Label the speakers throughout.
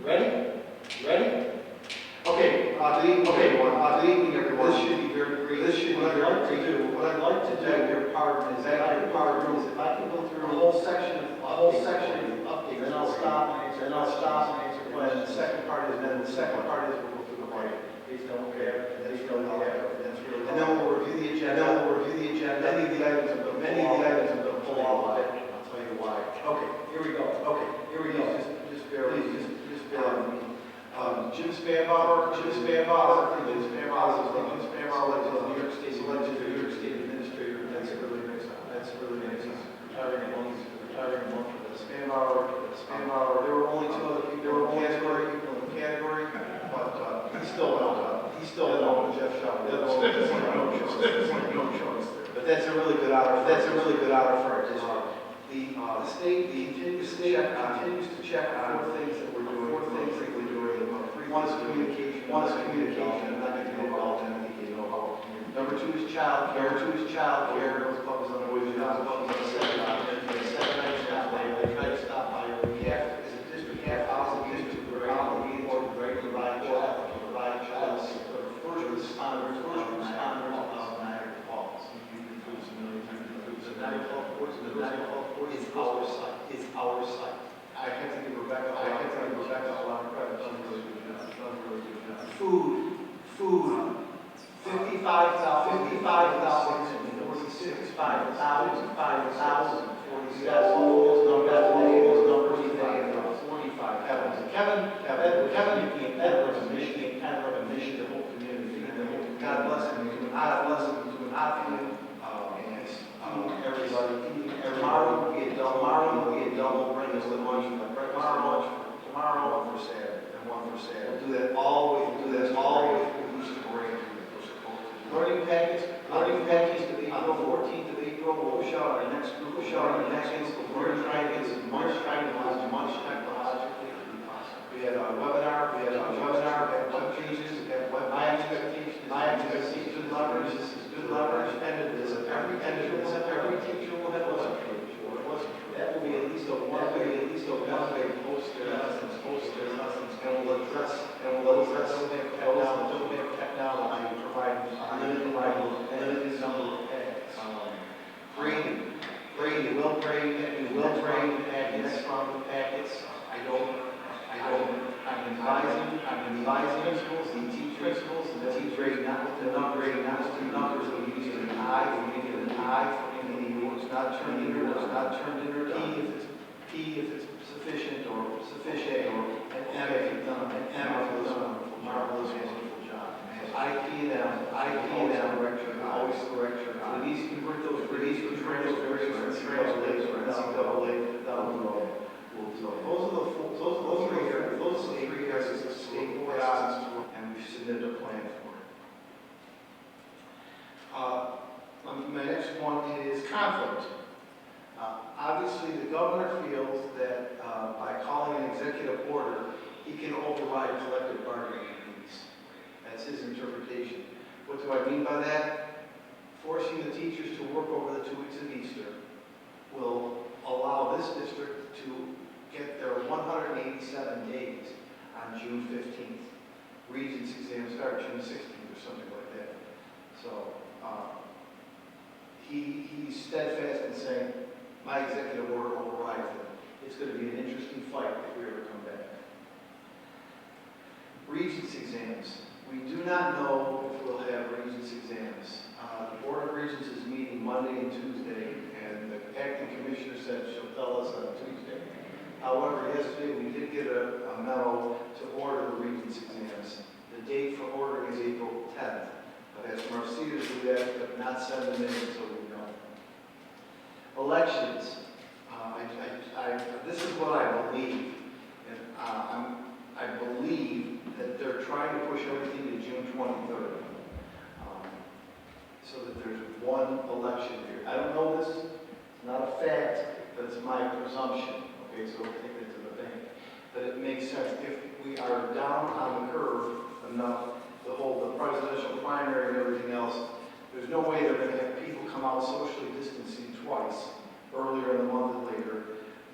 Speaker 1: Ready? Ready?
Speaker 2: Okay, good evening, everyone. This should be very brief. What I'd like to do, beg your pardon, is if I can go through a whole section of updates, then I'll stop, when the second part is, we'll go through the budget. And then we'll review the agenda, many of the items have been pulled off, I'll tell you why. Okay, here we go. Just bear with me. Jim Spanbauer is the New York State Administrator. That's really nice. Retiring a month for the Spanbauer. There were only two other people in the category, but he's still well. Jeff Shaw. But that's a really good honor. For our district. The state continues to check on four things that we're doing. One is communication. I'm not going to get involved in anything. Number two is child care. Those puppies on the way to the hospital. 7 nights stop by. They try to stop by every half. As a district, half obligated to provide child support. First responders of Niagara Falls. The Niagara Falls is our site. I have to give Rebecca a lot of credit. Food, 55,000, 46, 5,000, 46. Those numbers, 45. Kevin, that was a mission, kind of like a mission to the whole community. God bless him, to an opulent, and everybody. Tomorrow will be a double bring us the lunch. Tomorrow, one for Saturday. We'll do that all the way through Easter break. Learning packets to the April 14th of April. We'll push out our next group. We're trying to get as much technologically as possible. We had a webinar. We had web pages. My expectation is good leverage. This is good leverage. Every teacher will have a web page. That will be at least a one-way post their lessons, and we'll address technology, provide limited number of packets. Grading, will grade packets from the packets. I'm advising principals and teachers that teach grade not with the numbers we use an eye. We make it an eye for any words not turned in or P if it's sufficient or an M if it's done, an M if it's done a marvelous, wonderful job. IP them, always correct your eye. Please convert those grades for NCAA. Those are the three areas of state board and we've submitted a plan for it. My next one is conflict. Obviously, the governor feels that by calling an executive order, he can override collective bargaining agreements. That's his interpretation. What do I mean by that? Forcing the teachers to work over the 2 weeks of Easter will allow this district to get their 187 days on June 15th. Regents exams start June 16th or something like that. So he's steadfast in saying, my executive order overrides it. It's going to be an interesting fight if we ever come back. Regents exams. We do not know if we'll have Regents exams. The Board of Regents is meeting Monday and Tuesday, and the acting commissioner said she'll tell us on Tuesday. However, yesterday we did get a memo to order the Regents exams. The date for ordering is April 10th. But as Marcia to do that, but not send them in until we know. Elections. This is what I believe. And I believe that they're trying to push everything to June 23rd. So that there's one election year. I don't know this. It's not a fact, but it's my presumption. Okay, so we'll take it to the bank. But it makes sense if we are down on the curve enough, the presidential primary and everything else, there's no way they're going to have people come out socially distancing twice, earlier in the month and later.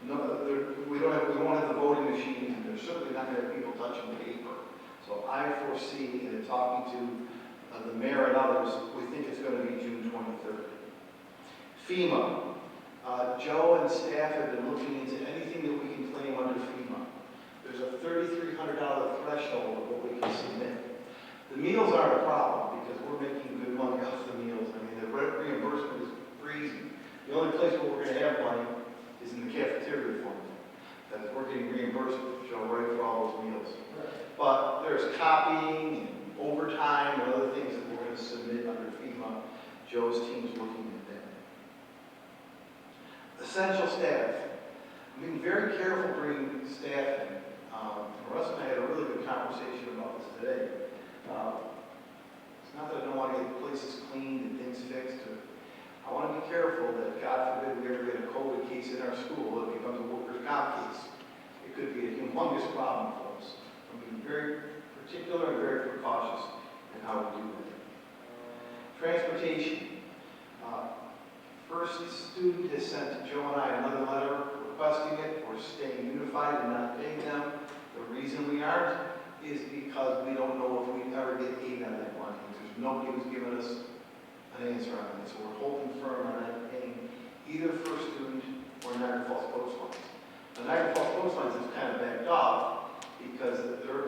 Speaker 2: We won't have the voting machines, and there's certainly not going to have people touching paper. So I foresee, in talking to the mayor and others, we think it's going to be June 23rd. FEMA. Joe and staff have been looking into anything that we can claim under FEMA. There's a $3,300 threshold of what we can submit. The meals aren't a problem because we're making good money off the meals. I mean, the rent reimbursement is crazy. The only place where we're going to have money is in the cafeteria fund. That we're getting reimbursed, Joe, right, for all those meals. But there's copying and overtime and other things that we're going to submit under FEMA. Joe's team's looking at that. Essential staff. I'm being very careful bringing staff in. Russ and I had a really good conversation about this today. It's not that I don't want to get places cleaned and things fixed. I want to be careful that, God forbid, we ever get a COVID case in our school, it becomes a workers' comp case. It could be a humongous problem for us. I'm being very particular and very precautious in how we do that. Transportation. First student has sent Joe and I another letter requesting it. We're staying unified and not paying them. The reason we aren't is because we don't know if we ever get aid on that money. There's nobody who's given us an answer on it. So we're holding firm on not paying either First Student or Niagara Falls Coast Lines. The Niagara Falls Coast Lines is kind of backed off because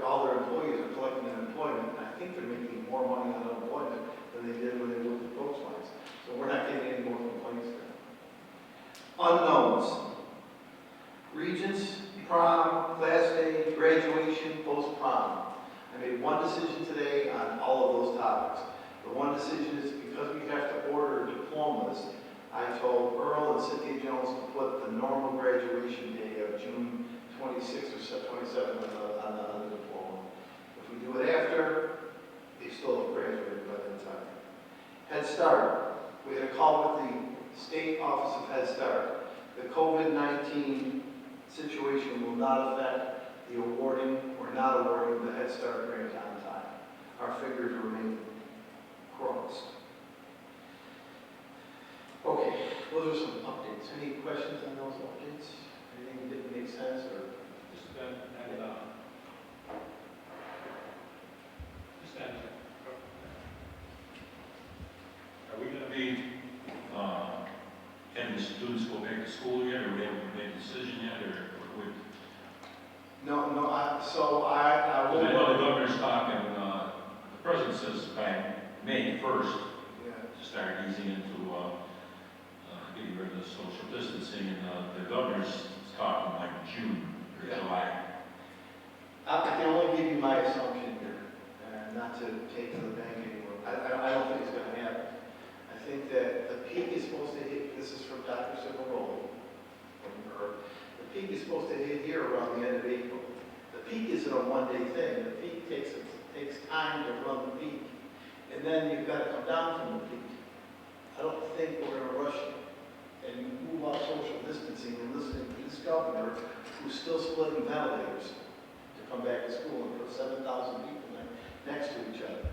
Speaker 2: all their employees are collecting unemployment, and I think they're making more money on unemployment than they did when they worked with Coast Lines. So we're not getting any more complaints there. Unknowns. Regents, prom, class day, graduation, post-prom. I made one decision today on all of those topics. The one decision is because we have to order diplomas, I told Earl and Cynthia Jones to put the normal graduation day of June 26th or 27th on the diploma. If we do it after, they still have graduated by that time. Head Start. We had a call with the State Office of Head Start. The COVID-19 situation will not affect the awarding or not awarding the Head Start grant on time. Our figures remain crossed. Okay, those are some updates. Any questions on those updates? Anything that didn't make sense or?
Speaker 1: Are we going to be, can the students go back to school yet, or we haven't made a decision yet, or would?
Speaker 2: No, I
Speaker 1: I
Speaker 2: will.
Speaker 1: know the governor's talking, the president says by May 1st,
Speaker 2: Yeah.
Speaker 1: to start easing into getting rid of the social distancing, and the governor's talking like June or
Speaker 2: Yeah.
Speaker 1: July.
Speaker 2: I can only give you my assumption here, not to take to the bank anymore. I don't think it's going to happen. I think that the peak is supposed to hit, this is from Dr. Civaroli, from her, the peak is supposed to hit here around the end of April. The peak isn't a one-day thing. The peak takes time to run the peak. And then you've got to come down from the peak. I don't think we're going to rush and move off social distancing and listening to this governor who's still splitting ventilators to come back to school and put 7,000 people next to each other.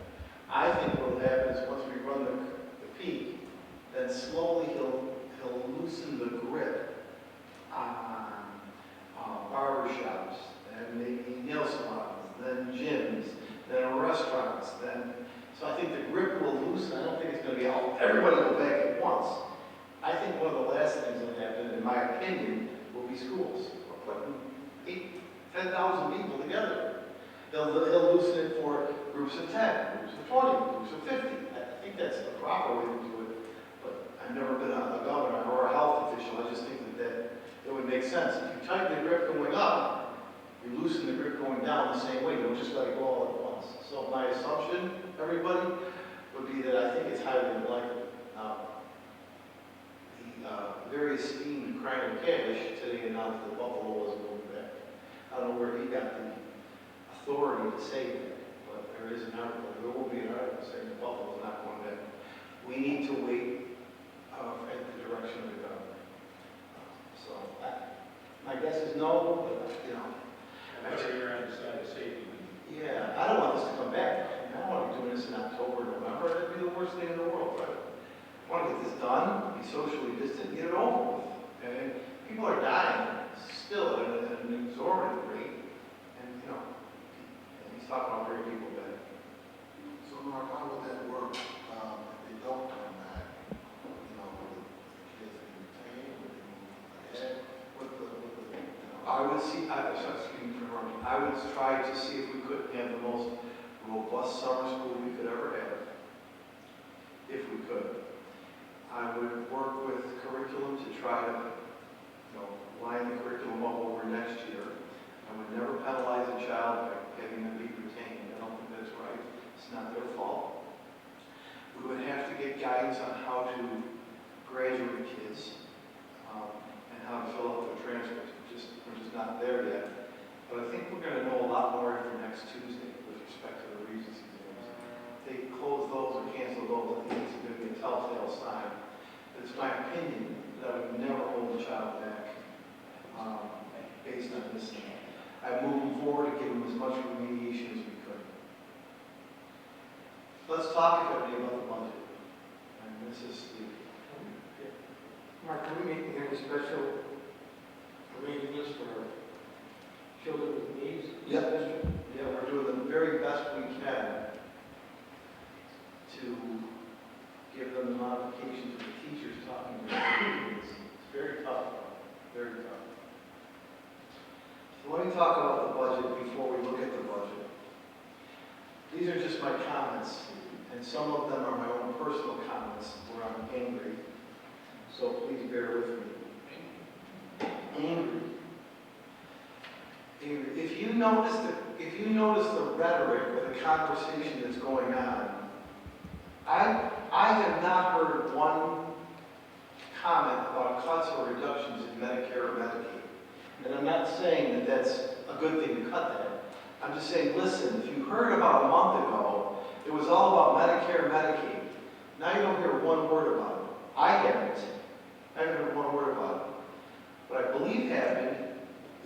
Speaker 2: I think what will happen is once we run the peak, then slowly he'll loosen the grip on barbershops, and maybe nail salons, then gyms, then restaurants, so I think the grip will loosen. I don't think it's going to be all, everybody go back at once. I think one of the last things that happen, in my opinion, will be schools. We're putting 10,000 people together. He'll loosen it for groups of 10, groups of 20, groups of 50. I think that's the proper way to do it, but I've never been a governor or a health official. I just think that it would make sense. If you tighten the grip going up, you loosen the grip going down the same way. You don't just let it go all at once. So my assumption, everybody, would be that I think it's highly unlikely. The very esteemed Crime Cavish today announced that Buffalo wasn't going back. I don't know where he got the authority to say that, but there is an article. There will be an article saying that Buffalo is not going back. We need to wait at the direction of the government. So my guess is no, but
Speaker 1: I'm sure you're on the side of safety.
Speaker 2: yeah, I don't want this to come back. I don't want to be doing this in October, November. That'd be the worst thing in the world, right? I want to get this done, be socially distant, get it over with. And people are dying still at an exorbitant rate. And, would see, I would try to see if we couldn't have the most robust summer school we could ever have, if we could. I would work with curriculum to try to, line the curriculum up over next year. I would never penalize a child by having them be retained. I don't think that's right. It's not their fault. We would have to get guidance on how to graduate kids and how to fill out their transcripts. We're just not there yet. But I think we're going to know a lot more after next Tuesday with respect to the Regents exams. If they close those or cancel those, I think it's going to be a telltale sign. But it's my opinion that I would never hold a child back based on this thing. I'm moving forward to give them as much remediation as we could. Let's talk about the budget. And this is the...
Speaker 3: Mark, are we making any special arrangements for children with needs?
Speaker 2: Yeah, we're doing the very best we can to give them the modifications of the teachers talking to their students. It's very tough, very tough. So let me talk about the budget before we look at the budget. These are just my comments, and some of them are my own personal comments where I'm angry. So please bear with me. Angry. If you notice the rhetoric of the conversation that's going on, I have not heard one comment about cuts or reductions in Medicare or Medicaid. And I'm not saying that that's a good thing to cut that. I'm just saying, listen, if you heard about a month ago, it was all about Medicare and Medicaid. Now you don't hear one word about it. I haven't heard one word about it. What I believe happened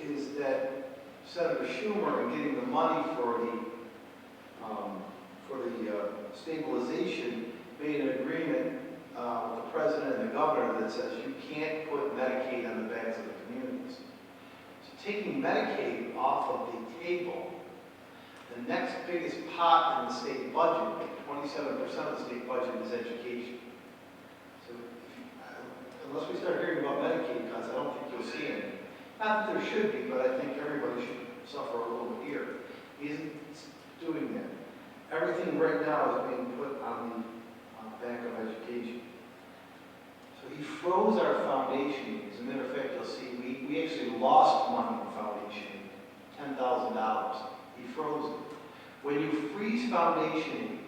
Speaker 2: is that Senator Schumer, in getting the money for the stabilization, made an agreement with the president and the governor that says you can't put Medicaid on the backs of the communities. So taking Medicaid off of the table, the next biggest pot in the state budget, 27% of the state budget, is education. So unless we start hearing about Medicaid cuts, I don't think you'll see any. Not that there should be, but I think everybody should suffer a little bit here. He isn't doing that. Everything right now is being put on the back of education. So he froze our foundation. As a matter of fact, you'll see we actually lost money in foundation, $10,000. He froze it. When you freeze foundation,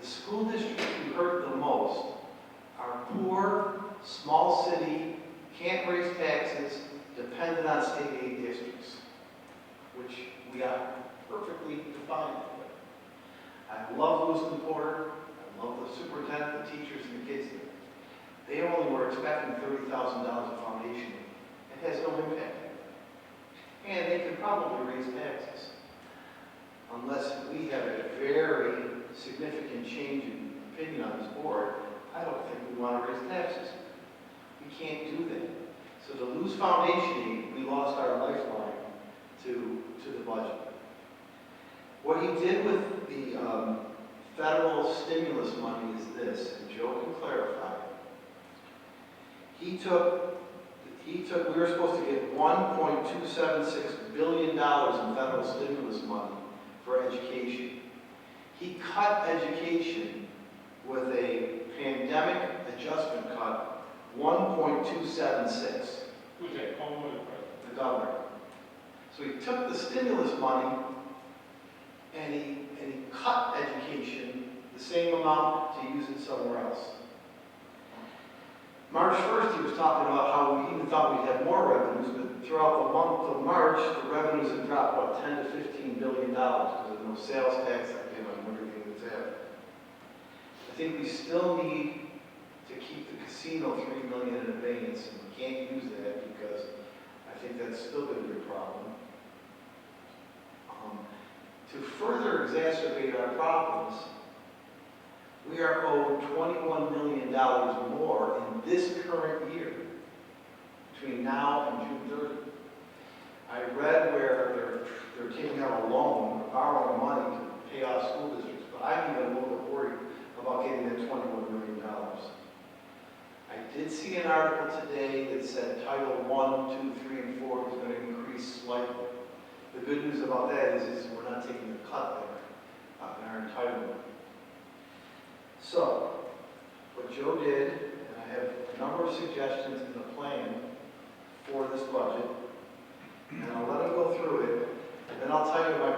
Speaker 2: the school districts who hurt the most are poor, small city, can't raise taxes, dependent on state aid districts, which we are perfectly defined. I love Lewiston Porter. I love the superintendent, the teachers, and the kids there. They only were expecting $30,000 of foundation. It has no impact. And they could probably raise taxes. Unless we have a very significant change in opinion on this board, I don't think we want to raise taxes. We can't do that. So to lose foundation aid, we lost our lifeline to the budget. What he did with the federal stimulus money is this, and Joe can clarify. We were supposed to get $1.276 billion in federal stimulus money for education. He cut education with a pandemic adjustment cut, 1.276.
Speaker 3: Who's that?
Speaker 2: The governor. So he took the stimulus money and he cut education the same amount to use it somewhere else. March 1st, he was talking about how we even thought we'd have more revenues, but throughout the month of March, the revenues have dropped about $10 to $15 billion because of no sales tax on everything that's happened. I think we still need to keep the casino $3 million in abeyance, and we can't use that because I think that's still going to be a problem. To further exacerbate our problems, we are owed $21 million more in this current year, between now and June 30th. I read where they're taking out a loan, or borrowing money to pay off school districts, but I'm even a little bit worried about getting that $21 million. I did see an article today that said Title I, II, III, and IV is going to increase increase slightly. The good news about that is we're not taking a cut there in our entitlement. So, what Joe did, and I have a number of suggestions in the plan for this budget, and I'll let him go through it, and then I'll tell you my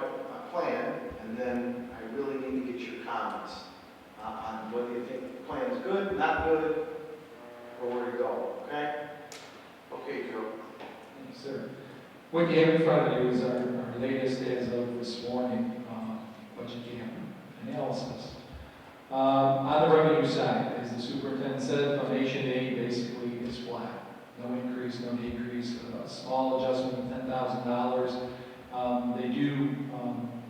Speaker 2: plan, and then I really need to get your comments on whether you think the plan is good, not good, or where to go, okay? Okay, Joe.
Speaker 4: Thank you, sir. What you have in front of you is our latest, as of this morning, budget gap analysis. On the revenue side, as the superintendent said, foundation aid basically is flat. No increase, no decrease, a small adjustment of $10,000. They do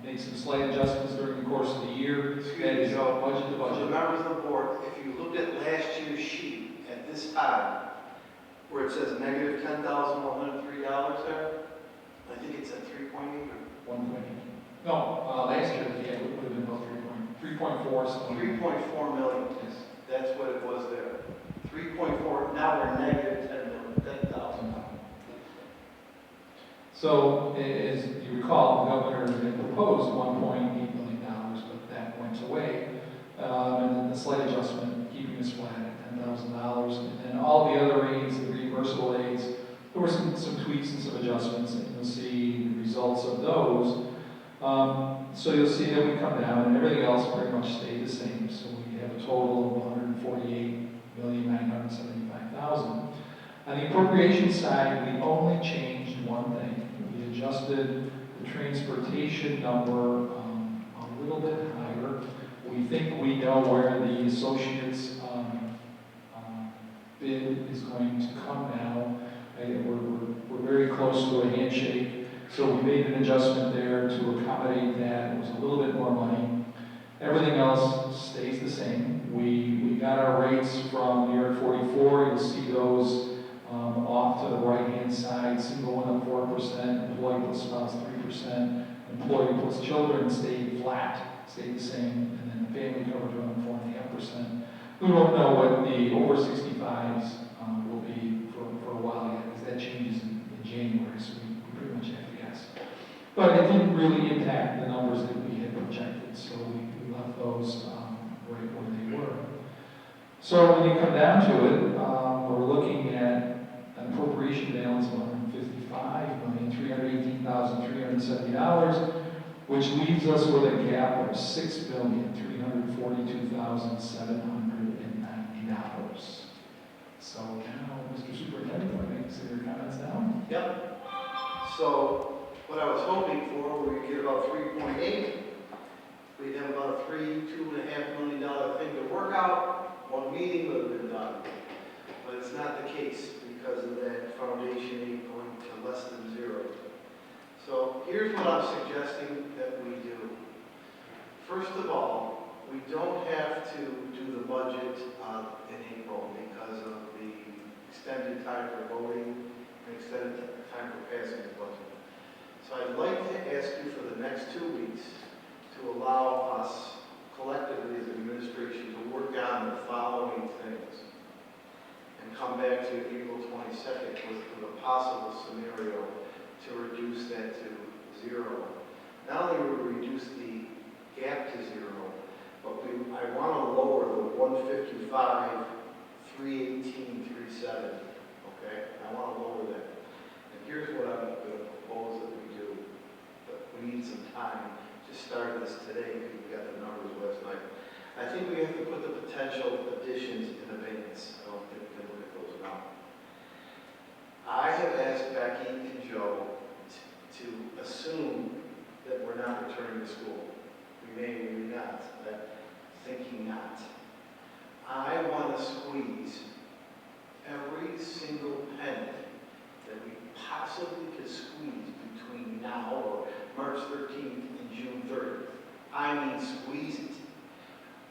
Speaker 4: make some slight adjustments during the course of the year.
Speaker 2: Excuse
Speaker 4: That
Speaker 2: me,
Speaker 4: is
Speaker 2: Joe.
Speaker 4: budget to
Speaker 2: To the
Speaker 4: budget.
Speaker 2: members of the board, if you looked at last year's sheet at this time, where it says negative $10,103 there, I think it's at 3.8 or
Speaker 4: 1.8. No, last year, yeah, it would have been about 3.4. something.
Speaker 2: 3.4 million.
Speaker 4: Yes.
Speaker 2: That's what it was there. 3.4, now we're negative 10,000.
Speaker 4: So, as you recall, the governor had proposed $1.8 million, but that went away. And then the slight adjustment, keeping us flat at $10,000. And then all the other aids, the reimbursable aids, there were some tweaks and some adjustments, and you'll see the results of those. So you'll see that we come down, and everything else pretty much stayed the same. So we have a total of $148,975,000. On the appropriation side, we only changed one thing. We adjusted the transportation number a little bit higher. We think we know where the associates bid is going to come now. We're very close to a handshake. So we made an adjustment there to accommodate that. It was a little bit more money. Everything else stays the same. We got our rates from year 44. You'll see those off to the right-hand side. Single one up 4%, employee plus spouse 3%, employee plus children stayed flat, stayed the same, and then the family coverage around 4.5%. We don't know what the over 65s will be for a while yet, because that changes in January, so we pretty much have to guess. But it didn't really impact the numbers that we had projected, so we left those right where they were. So when you come down to it, we're looking at an appropriation balance of $155,318,370, which leaves us with a gap of $6,342,790. So now, Mr. Superintendent, want to make some of your comments now?
Speaker 2: Yep. So what I was hoping for, we get about 3.8. We'd have about a $2.5 million thing to work out. One meeting would have been done. But it's not the case because of that foundation aid going to less than zero. So here's what I'm suggesting that we do. First of all, we don't have to do the budget in April because of the extended time for voting and extended time for passing the budget. So I'd like to ask you for the next 2 weeks to allow us collectively as administration to work on the following things and come back to April 22nd with a possible scenario to reduce that to zero. Not only will we reduce the gap to zero, but I want to lower the 155, 318, 37. Okay? I want to lower that. And here's what I'm going to propose that we do. But we need some time to start this today because we got the numbers last night. I think we have to put the potential additions in abeyance. I don't think we can look at those now. I have asked Becky and Joe to assume that we're not returning to school. We may, we may not, but thinking not. I want to squeeze every single penny that we possibly could squeeze between now or March 13th and June 30th. I mean squeeze it.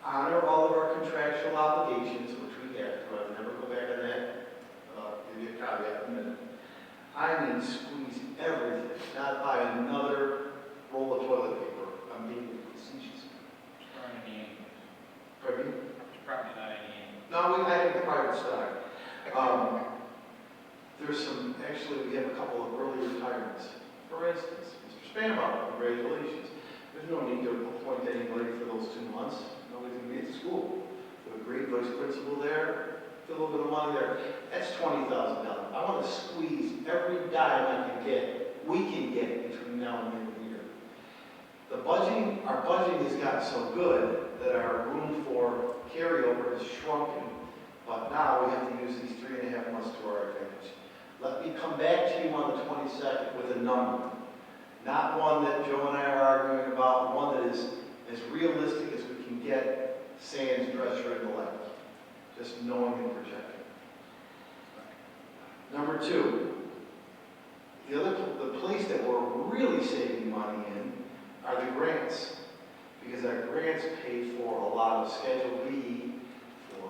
Speaker 2: Honor all of our contractual obligations, which we have to. I'll never go back on that. Give you a caveat in a minute. I mean squeeze everything, not buy another roll of toilet paper. I'm being facetious. Pardon me?
Speaker 5: Probably not any.
Speaker 2: No, I have a private stock. There's some, actually, we have a couple of early retirements. grandfather, congratulations. There's no need to appoint anybody for those 2 months. Nobody's gonna be at the school. We have a great vice principal there, get a little bit of money there. That's $20,000. I want to squeeze every dime I can get, we can get between now and the end of the year. The budgeting, our budgeting has gotten so good that our room for carryover has shrunken, but now we have to use these 3.5 months to our advantage. Let me come back to you on the 22nd with a number, not one that Joe and I are arguing about, one that is as realistic as we can get, sans dresser and the like, just knowing and projecting. Number 2, the place that we're really saving money in are the grants, because our grants pay for a lot of Schedule B, for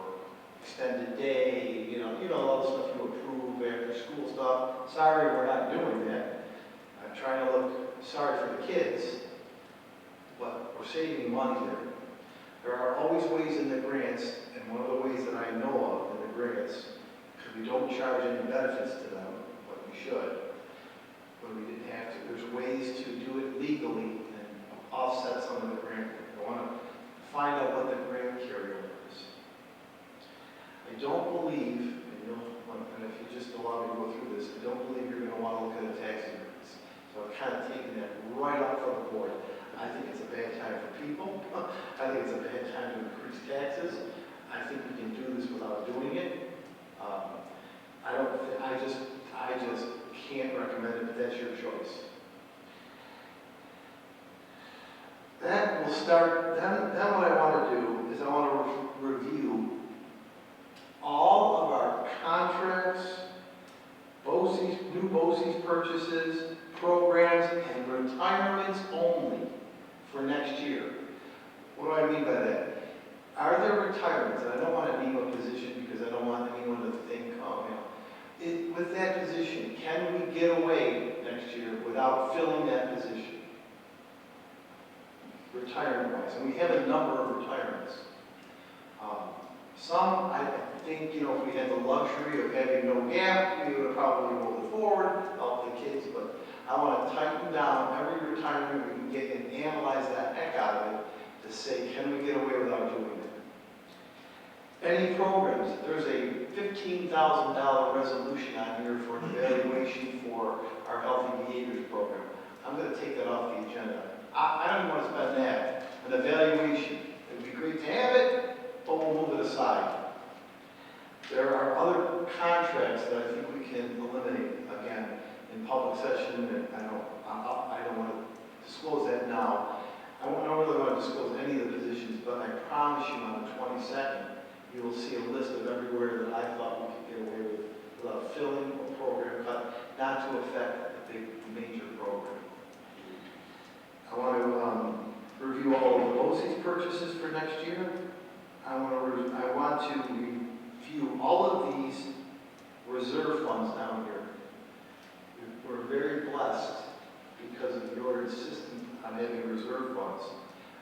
Speaker 2: extended day, you know, all the stuff you approve after school stuff. Sorry, we're not doing that. I'm trying to look sorry for the kids, but we're saving money there. There are always ways in the grants, and one of the ways that I know of in the grants, because we don't charge any benefits to them, but we should, but we didn't have to. There's ways to do it legally and offset some of the grant. I want to find out what the grant carryover is. I don't believe, and if you just allow me to go through this, I don't believe you're going to want to look at a tax increase. So I've kind of taken that right up from the board. I think it's a bad time for people. I think it's a bad time to increase taxes. I think we can do this without doing it. I just can't recommend it, but that's your choice. Then we'll start, then what I want to do is I want to review all of our contracts, new BOCES purchases, programs, and retirements only for next year. What do I mean by that? Are there retirements, and I don't want to name a position because I don't want anyone to think, with that position, can we get away next year without filling that position? Retirement-wise, and we have a number of retirements. Some, I think, if we had the luxury of having no gap, we would probably roll it forward, help the kids, but I want to tighten down every retirement we can get and analyze that heck out of it to say, can we get away without doing it? Any programs, there's a $15,000 resolution on here for an evaluation for our healthy behaviors program. I'm going to take that off the agenda. I don't even want to spend that. An evaluation, it would be great to have it, but we'll move it aside. There are other contracts that I think we can eliminate, again, in public session, and I don't want to disclose that now. I don't really want to disclose any of the positions, but I promise you on the 22nd, you will see a list of everywhere that I thought we could get away with without filling a program cut, not to affect a big major program. I want to review all of the BOCES purchases for next year. I want to review all of these reserve funds down here. We're very blessed because of your insistence on having reserve funds.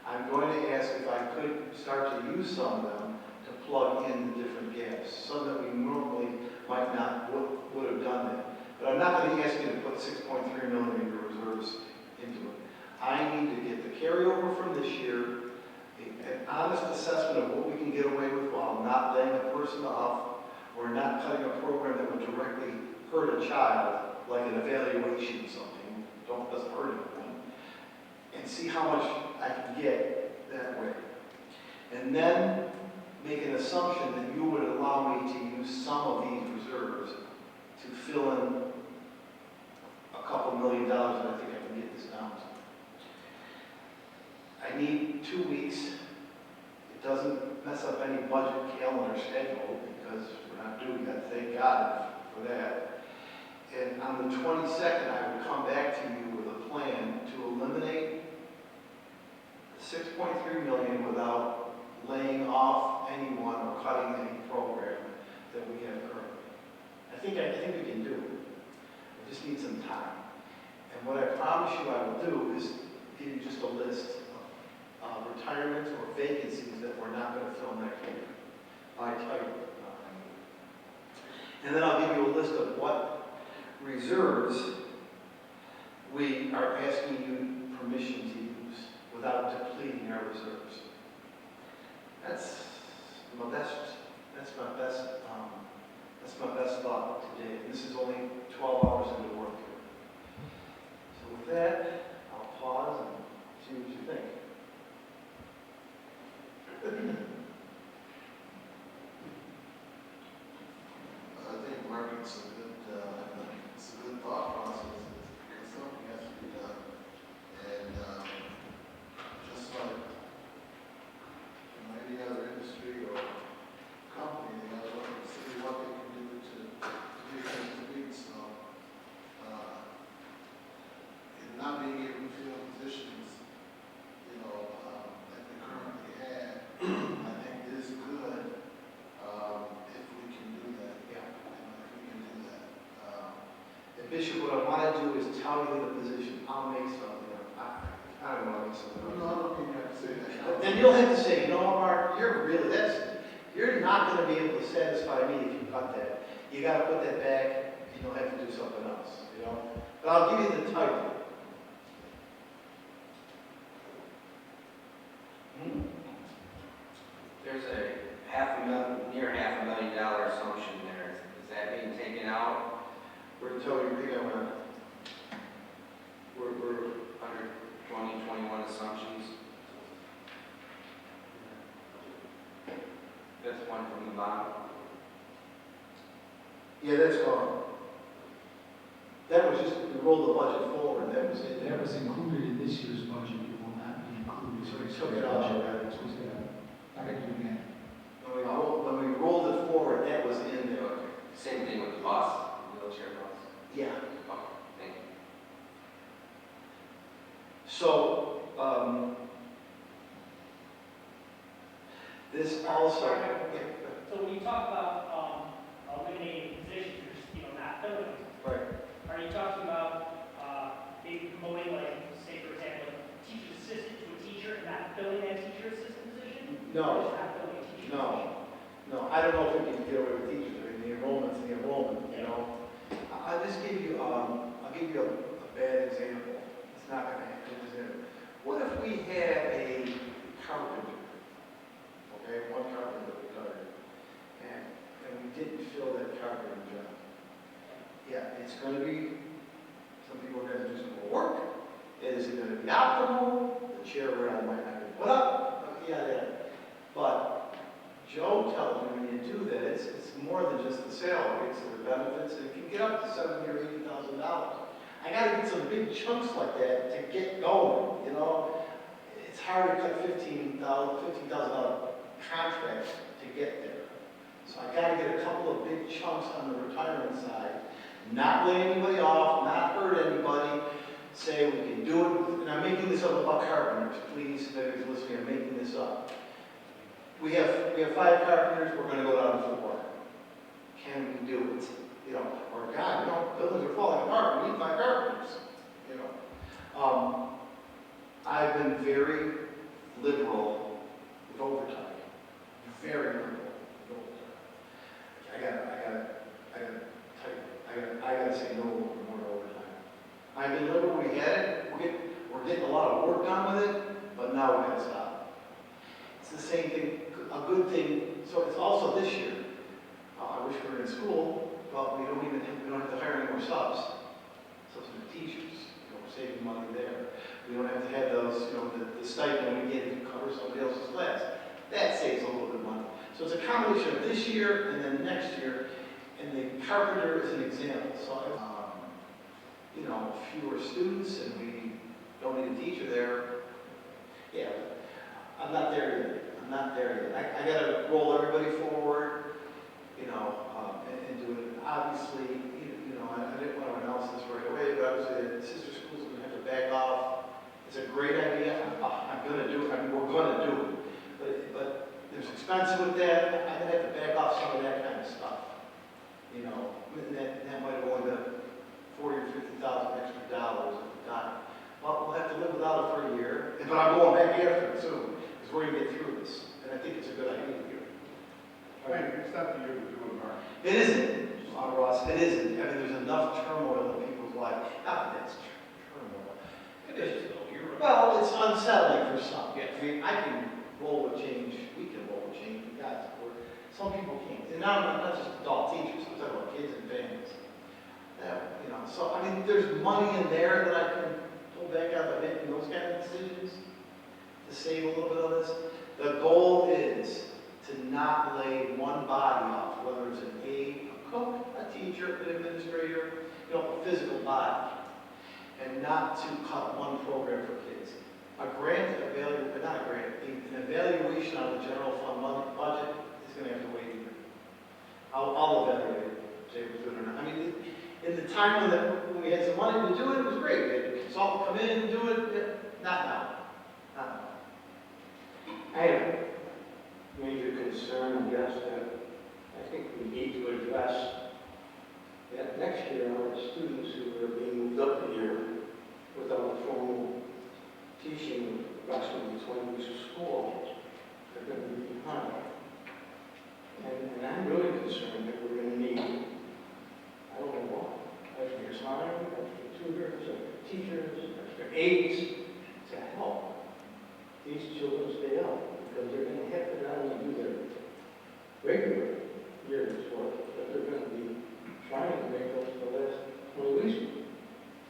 Speaker 2: I'm going to ask if I could start to use some of them to plug in the different gaps, some that we normally might not would have done that. But I'm not going to ask you to put $6.3 million in your reserves into it. I need to get the carryover from this year, an honest assessment of what we can get away with while not laying a person off or not cutting a program that would directly hurt a child, like an evaluation or something, doesn't hurt anyone, and see how much I can get that way. And then make an assumption that you would allow me to use some of these reserves to fill in a couple $1 million, and I think I can get this down to. I need 2 weeks. It doesn't mess up any budget calendar schedule because we're not doing that, thank God for that. And on the 22nd, I would come back to you with a plan to eliminate the $6.3 million without laying off anyone or cutting any program that we have currently. I think we can do it. I just need some time. And what I promise you I will do is give you just a list of retirements or vacancies that we're not going to fill next year by title. And then I'll give you a list of what reserves we are asking you That's my best, that's my best thought today. This is only 12 hours into work here. So with that, I'll pause and see what you think.
Speaker 5: I think, Mark, it's a good thought process, because something has to be done. And, just like, any other industry or company, they gotta look and see what they can do to do things meet, so, and not being able to fill positions, that we currently have, I think is good, if we can do that.
Speaker 2: Yeah.
Speaker 5: If we can do that.
Speaker 2: And Bishop, what I want to do is tell you the position. I'll make something up. I don't know, I'll make something
Speaker 5: No,
Speaker 2: up.
Speaker 5: I don't think you have to say that.
Speaker 2: Then you'll have to say, you know what, Mark, you're not going to be able to satisfy me if you cut that. You got to put that back, and you'll have to do something else, you know? But I'll give you the title.
Speaker 6: There's near $500,000 assumption there. Is that being taken out?
Speaker 2: We're going to tell you, read that one.
Speaker 6: We're under 2021 assumptions. That's one from the bottom.
Speaker 2: Yeah, that's gone. That was just, we rolled the budget forward, that was it.
Speaker 4: That was included in this year's budget, it will not be included.
Speaker 2: So we took it out already.
Speaker 4: So, yeah, I can do that.
Speaker 2: When we rolled it forward, that was in there.
Speaker 6: Same thing with the bus, wheelchair bus.
Speaker 2: Yeah.
Speaker 6: Okay, thank you.
Speaker 2: So, this also.
Speaker 7: So when you talk about eliminating positions, not filling them,
Speaker 2: Right.
Speaker 7: are you talking about maybe promoting, like, say, for example, a teacher's assistant to a teacher and not filling that teacher assistant position? Or
Speaker 2: No,
Speaker 7: just not filling a teacher position?
Speaker 2: no. I don't know if we can get away with teachers. I mean, the enrollment's the enrollment, you know? I'll just give you, I'll give you a bad example. It's not gonna happen. What if we had a carpenter? Okay, one carpenter retired, and we didn't fill that carpenter job. Yeah, it's gonna be, some people are gonna do some more work. Is it gonna be optimal? The chair around might not be put up, yeah. But Joe tells me when you do that, it's more than just the salary, it's the benefits, and it can get up to $70,000 or $80,000. I gotta get some big chunks like that to get going, you know? It's hard to cut $15,000 contracts to get there. So I gotta get a couple of big chunks on the retirement side, not lay anybody off, not hurt anybody, say we can do it, and I'm making this up about carpenters, please, if anybody's listening, I'm making this up. We have 5 carpenters, we're gonna go down to 4. Can we do it? You know, or God, buildings are falling apart, we need 5 carpenters, you know. I've been very liberal with overtime. Very liberal with overtime. I gotta say no more to overtime. I've been liberal, we had it, we're getting a lot of work done with it, but now we gotta stop. It's the same thing, a good thing, so it's also this year. I wish we were in school, but we don't have to hire any more substitute teachers. We're saving money there. We don't have to have those, the stipend we get to cover somebody else's class. That saves a little bit of money. So it's a combination of this year and then next year, and the carpenter is an example. So, fewer students and we don't need a teacher there. Yeah, I'm not there yet. I gotta roll everybody forward, and do it. Obviously, I didn't want to announce this right away, but obviously the sister schools are gonna have to back off. It's a great idea. I'm gonna do it. We're gonna do it. But there's expense with that. I'm gonna have to back off some of that kind of stuff. And that might have only been $40,000 or $50,000 extra dollars at the time. But we'll have to live without it for a year. But I'm going back after it soon, because we're gonna get through this. And I think it's a good idea here.
Speaker 5: It's not the year to do it, Mark.
Speaker 2: It isn't, Ross, it isn't. I mean, there's enough turmoil in people's lives. Not that that's turmoil.
Speaker 1: It is, though, you're right.
Speaker 2: Well, it's unsettling for some.
Speaker 1: Yes.
Speaker 2: I mean, I can roll with change, we can roll got to where some people can't. And now, not just adult teachers, I'm talking about kids and families. You know, so, I mean, there's money in there that I can pull back out of making those kind of decisions to save a little bit of this. The goal is to not lay one body off, whether it's an aide, a cook, a teacher, an administrator, you know, a physical body, and not to cut one program for kids. A grant, not a grant, an evaluation on the general fund budget is going to have to wait a year. I'll evaluate it, say if we're doing it or not. I mean, in the time when we had some money to do it, it was great. We had a consultant come in and do it. Not now. Not now.
Speaker 3: I have a major concern, I guess, that I think we need to address that next year our students who are being moved up a year without formal teaching approximately 20 weeks of school are going to be behind. And I'm really concerned that we're going to need, I don't know what, extra time, extra tutors, extra teachers, extra aides to help these children stay up, because they're going to have to not only do their regular year's work, but they're going to be trying to make up for the last 20 weeks.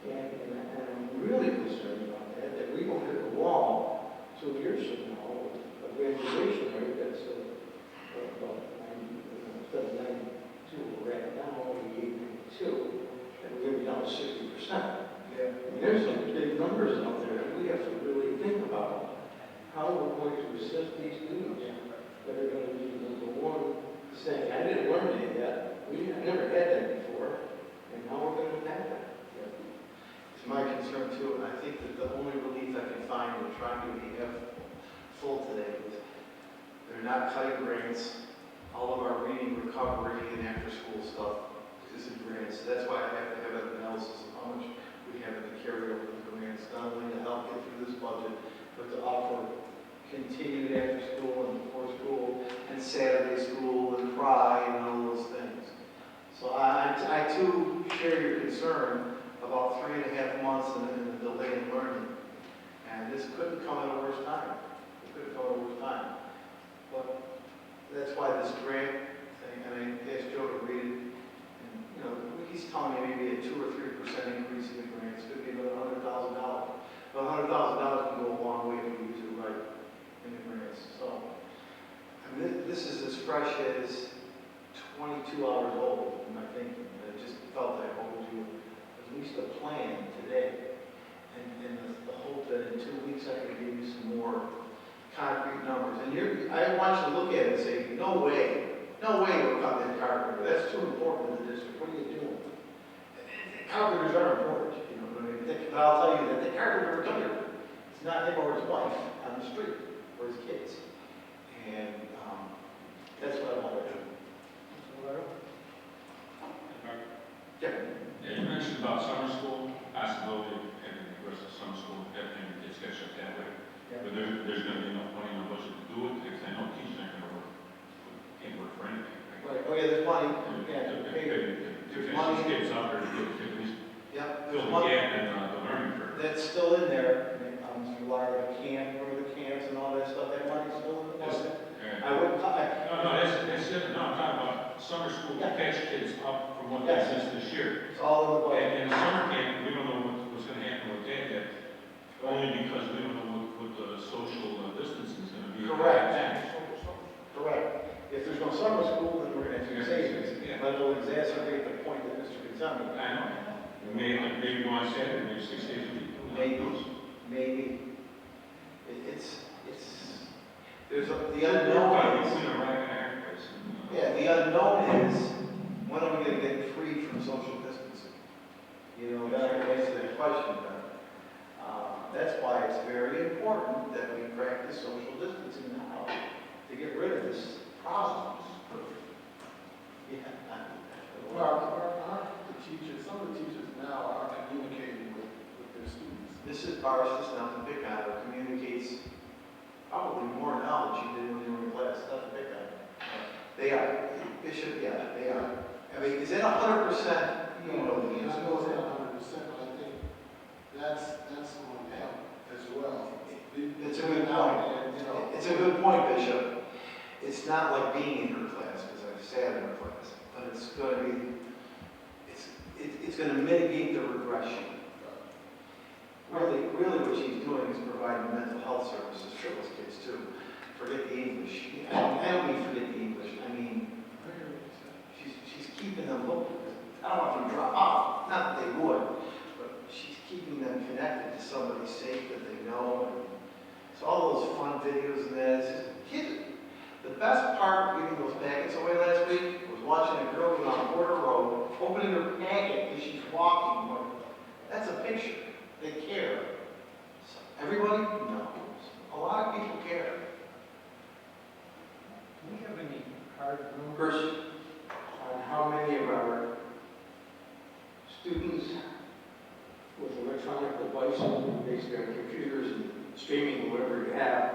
Speaker 3: And I'm really concerned about that we won't hit the wall 2 years from now with a graduation rate that's about 90, instead of 92, we're at now, 88, 92, and we're going to be down to 60%.
Speaker 2: Yeah.
Speaker 3: I mean, there's some big numbers out there that we have to really think about. How we're going to assist these students that are going to be the one saying, I didn't learn it yet, I never had that before, and now we're going to have that.
Speaker 2: It's my concern too, and I think that the only relief I can find in trying to be full today is they're not cutting grants. All of our reading recovery and after-school stuff is in grants. That's why I have to have an analysis of how much we have in the carryover grants, not only to help get through this budget, but to offer continued after-school and before-school and Saturday school and Pride and all those things. So I too share your concern about 3.5 months and the delay in learning. And this couldn't come at a worse time. It couldn't come at a worse time. But that's why this grant thing, and I asked Joe to read it, and, you know, he's telling me maybe a 2 or 3% increase in the grants, could be about $100,000. But $100,000 can go a long way if we use it right in the grants. So, I mean, this is as fresh as 22 hours old in my thinking. I just felt I owed you at least a plan today. And the hope that in 2 weeks I can give you some more concrete numbers. And I want you to look at it and say, no way we're cutting that carpenter. That's too important to the district. What are you doing? Carpenters are important, you know what I mean? But I'll tell you that the carpenter is under. It's not him or his wife on the street, or his kids. And that's what I want to do. Yeah.
Speaker 1: Yeah, you mentioned about summer school, possibility of having the rest of summer school, having kids catch up that way.
Speaker 2: Yeah.
Speaker 1: But there's going to be enough money in the budget to do it, because I know teachers aren't going to work, can't work for anything.
Speaker 2: Right. Oh, yeah, there's money. Yeah,
Speaker 1: To
Speaker 2: there's
Speaker 1: finish
Speaker 2: money.
Speaker 1: these kids up, or to at least
Speaker 2: Yeah,
Speaker 1: fill
Speaker 2: there's
Speaker 1: the
Speaker 2: money.
Speaker 1: gap in the learning curve.
Speaker 2: That's still in there. A lot of the camp, remember the camps and all that stuff, that money's still in the budget. I would,
Speaker 1: No, that's it, no, I'm talking about summer school to catch kids up from what they
Speaker 2: Yes.
Speaker 1: missed this year.
Speaker 2: it's all in the budget.
Speaker 1: And in the summer camp, we don't know what's going to happen with that yet, only because we don't know what the social distancing is going to be.
Speaker 2: Correct. Correct. If there's no summer school, then we're going to have to savings.
Speaker 1: Yeah.
Speaker 2: But it'll exacerbate the point that Mr. Gonzalez made.
Speaker 1: I know. Maybe go on Saturday, maybe 6 days a week.
Speaker 2: Maybe. There's the
Speaker 1: Between
Speaker 2: unknown is,
Speaker 1: a rock and a hard place.
Speaker 2: yeah, the unknown is, when are we going to get free from social distancing? You know, that I can answer that question, but that's why it's very important that we practice social distancing now to get rid of this problem. Yeah.
Speaker 5: Well, the teachers, some of the teachers now are communicating with their students.
Speaker 2: Mrs. Barsis, not to pick on her, communicates probably more knowledge she did when you were in class, not to pick on her. They are. Bishop, yeah, they are. I mean, is it 100%? You know the
Speaker 5: I
Speaker 2: answer.
Speaker 5: know it's not 100%, but I think that's going to help as well.
Speaker 2: It's a good point.
Speaker 5: And, you know,
Speaker 2: It's a good point, Bishop. it's not like being in her class, because I've sat in her class, but it's gonna be, it's gonna mitigate the regression. Really what she's doing is providing mental health services for those kids too. Forget the English. I don't mean forget the English, I mean, she's keeping them hooked. I don't want them to drop off, not that they would, but she's keeping them connected to somebody safe that they know. So all those fun videos and that, it's just, kids, the best part of giving those packets away last week was watching a girl go down Porter Road, opening her packet as she's walking. That's a picture. They care. So everybody? No. A lot of people care.
Speaker 3: Do we have any hard numbers on how many of our students with electronic devices, basically on computers and streaming, whatever you have,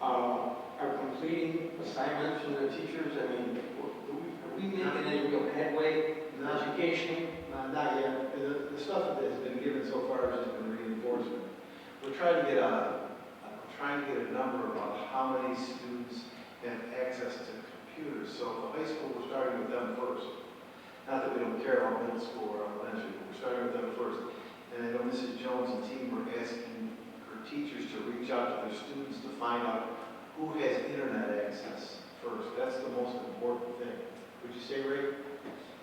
Speaker 3: are completing assignments from their teachers? I mean, are we making any real headway in education?
Speaker 2: Not yet. The stuff that has been given so far has just been reinforcement. We're trying to get a number about how many students have access to computers. So the high school, we're starting with them first. Not that we don't care about middle school or elementary, but we're starting with them first. And I know Mrs. Jones and team were asking her teachers to reach out to their students to find out who has internet access first. That's the most important thing. Would you say, Ray?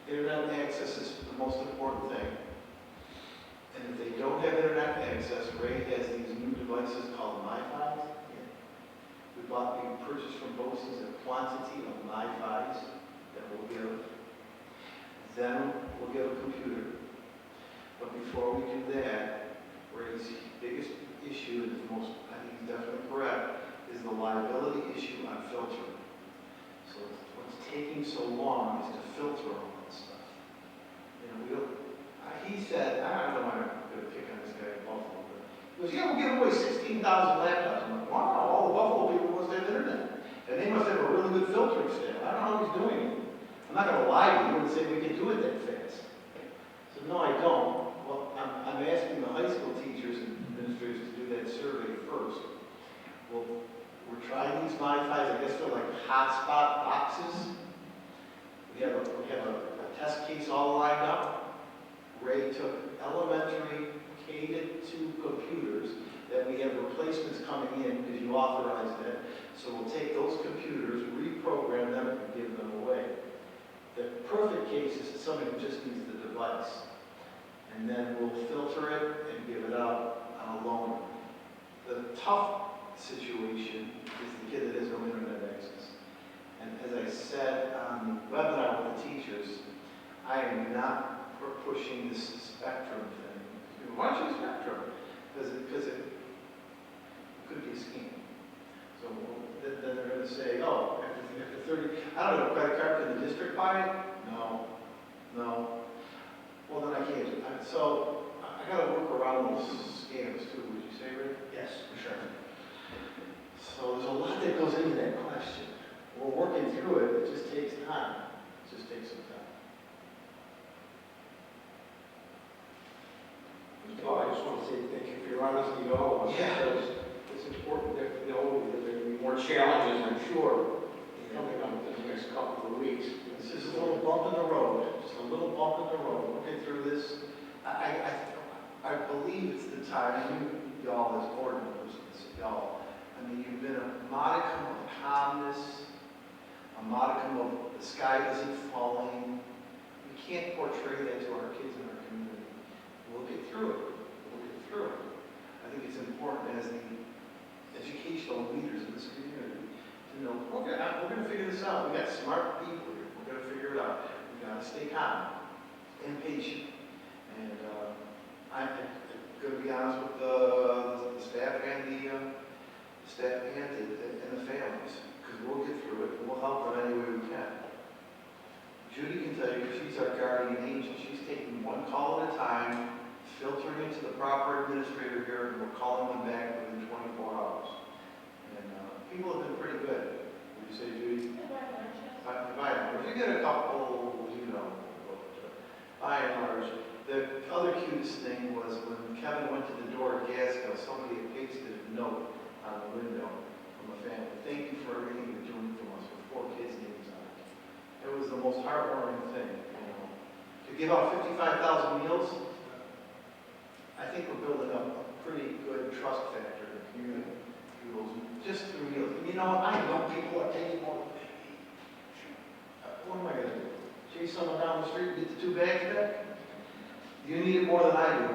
Speaker 2: Internet access is the most important thing. And if they don't have internet access, Ray has these new devices called MiFis. We purchased from BOCES a quantity of MiFis that we'll give. Then we'll give a computer. But before we do that, Ray's biggest issue, and the most, I think he's definitely correct, is the liability issue on filtering. So what's taking so long is to filter all that stuff. You know, he said, I don't know why I'm going to pick on this guy in Buffalo, but he goes, yeah, we'll give away 16,000 laptops. I'm like, wow, all the Buffalo people must have internet. And they must have a really good filtering staff. I don't know how he's doing it. I'm not going to lie to you and say we can do it that fast. So no, I don't. Well, I'm asking the high school teachers and administrators to do that survey first. Well, we're trying these MiFis, I guess they're like hotspot boxes. We have a test case all lined up. Ray took elementary K-2 computers that we have replacements coming in because you authorized it. So we'll take those computers, reprogram them, and give them away. The perfect case is somebody who just needs the device. And then we'll filter it and give it out on a loan. The tough situation is the kid that has no internet access. And as I said on the webinar with the teachers, I am not pushing this spectrum thing. Why don't you spectrum? Because it could be a scheme. So then they're going to say, oh, after 30, I don't know, credit card, can the district buy it? No. Well, then I can't. So I got to work around those scams too, would you say, Rick?
Speaker 8: Yes, for sure.
Speaker 2: So there's a lot that goes into that question. We're working through it, it just takes time. It just takes some time.
Speaker 3: Well, I just want to say thank you for your honesty, all of us.
Speaker 2: Yeah.
Speaker 3: Because it's important that we know that there will be more challenges, I'm sure, coming up in the next couple of weeks.
Speaker 2: This is a little bump in the road, just a little bump in the road. We'll get through this. I believe it's the time, y'all as board members, y'all, I mean, you've been a modicum of calmness, a modicum of the sky isn't falling. We can't portray that to our kids in our community. We'll get through it. I think it's important as the educational leaders in this community to know, we're going to figure this out. We got smart people here. We're going to figure it out. We got to stay calm and patient. And I'm going to be honest with the staff and the families, because we'll get through it. We'll help them any way we can. Judy can tell you, she's our guardian angel. She's taking one call at a time, filtering into the proper administrator here, and we're calling them back within 24 hours. And people have been pretty good. Would you say, Judy? By and large. You get a couple, you know, by and large. The other cutest thing was when Kevin went to the door at Gasco, somebody had pasted a note on the window from a family. Thank you for everything you're doing for the most heartwarming thing, you know. To give out 55,000 meals, I think we're building up a pretty good trust factor in the community through those, just through meals. And you know, I know people are taking more than they need. What am I gonna do? Chase someone down the street and get the 2 bags back? You need it more than I do.